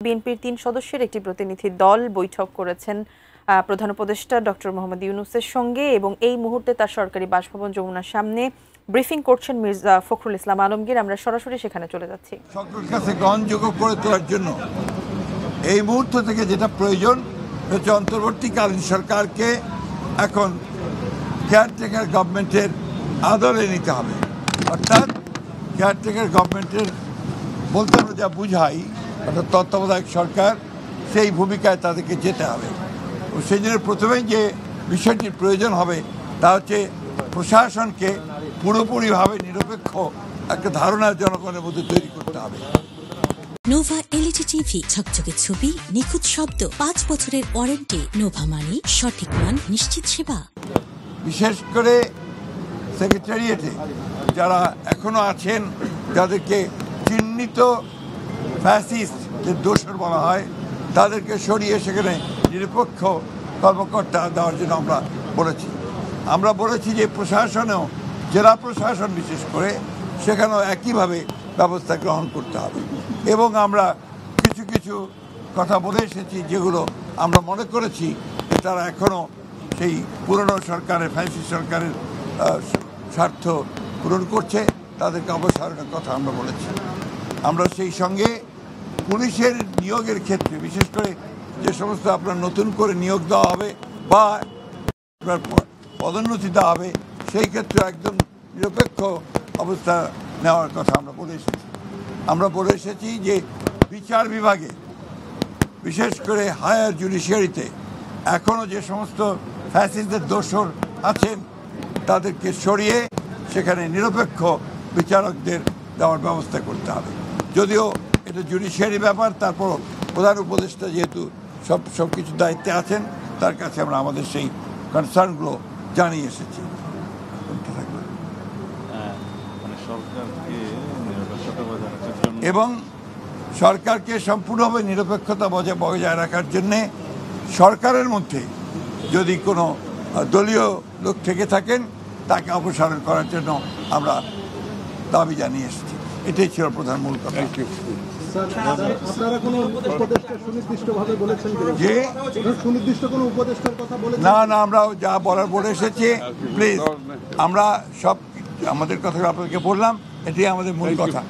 বিএনপির ৩ সদস্যের একটি প্রতিনিধি দল বৈঠক করেছেন প্রধান উপদেষ্টা ডক্টর মোহাম্মদ ইউনূসের সঙ্গে এবং এই মুহূর্তে তার সরকারি বাসভবন যমুনার সামনে ব্রিফিং করছেন মির্জা ফখরুল ইসলাম আলমগীর। আমরা সরাসরি সেখানে চলে যাচ্ছি। সকলের কাছে গ্রহণযোগ্য করে তোলার জন্য এই মুহূর্ত থেকে যেটা প্রয়োজন হচ্ছে অন্তর্বর্তীকালীন সরকারকে এখন কেয়ারটেকার গভর্নমেন্টের আদলে নিতে হবে। অর্থাৎ কেয়ারটেকার গভর্নমেন্টের বলতে আমরা যা বুঝাই অর্থাৎ তত্ত্বাবধায়ক সরকার, সেই ভূমিকায় তাদেরকে যেতে হবে। ও সেই জন্য প্রথমেই যে বিষয়টির প্রয়োজন হবে তা হচ্ছে প্রশাসনকে পুরোপুরিভাবে নিরপেক্ষ একটা ধারণা জনগণের মধ্যে তৈরি করতে হবে। নোভা এলইডি টিভি, ঝকঝকে ছবি, নিখুঁত শব্দ, 5 বছরের ওয়ারেন্টি। নোভা মানি, সঠিক মান, নিশ্চিত সেবা। বিশেষ করে সেক্রেটারিয়েটে যারা এখনো আছেন, যাদেরকে চিহ্নিত ফ্যাসিস্টদের দোষর বলা হয়, তাদেরকে সরিয়ে সেখানে নিরপেক্ষ কর্মকর্তা দেওয়ার জন্য আমরা বলেছি যে প্রশাসনেও, জেলা প্রশাসন বিশেষ করে, সেখানেও একইভাবে ব্যবস্থা গ্রহণ করতে হবে। এবং আমরা কিছু কিছু কথা বলে এসেছি যেগুলো আমরা মনে করেছি যে তারা এখনও সেই পুরনো সরকারের, ফ্যাসিস্ট সরকারের স্বার্থ পূরণ করছে, তাদেরকে অবসরের কথা আমরা বলেছি। আমরা সেই সঙ্গে পুলিশের নিয়োগের ক্ষেত্রে বিশেষ করে যে সমস্ত আপনার নতুন করে নিয়োগ দেওয়া হবে বা পদোন্নতি দেওয়া হবে, সেই ক্ষেত্রে একদম নিরপেক্ষ অবস্থা নেওয়ার কথা আমরা বলে এসেছি যে বিচার বিভাগে বিশেষ করে হায়ার জুডিশিয়ারিতে এখনও যে সমস্ত ফ্যাসিস্টদের দোষর আছেন তাদেরকে সরিয়ে সেখানে নিরপেক্ষ বিচারকদের দেওয়ার ব্যবস্থা করতে হবে। যদিও এটা জুডিশিয়ারি ব্যাপার, তারপর প্রধান উপদেষ্টা যেহেতু সব কিছু দায়িত্বে আছেন, তার কাছে আমরা আমাদের সেই কনসার্নগুলো জানিয়ে এসেছি। এবং সরকারকে সম্পূর্ণভাবে নিরপেক্ষতা বজায় রাখার জন্যে সরকারের মধ্যে যদি কোনো দলীয় লোক থেকে থাকেন তাকে অপসারণ করার জন্য আমরা দাবি জানিয়ে এসেছি। এটাই ছিল প্রধান মূল কথা। না, আমরা যা বলার বলে এসেছি। প্লিজ, আমরা সব আমাদের কথা আপনাকে বললাম, এটাই আমাদের মূল কথা।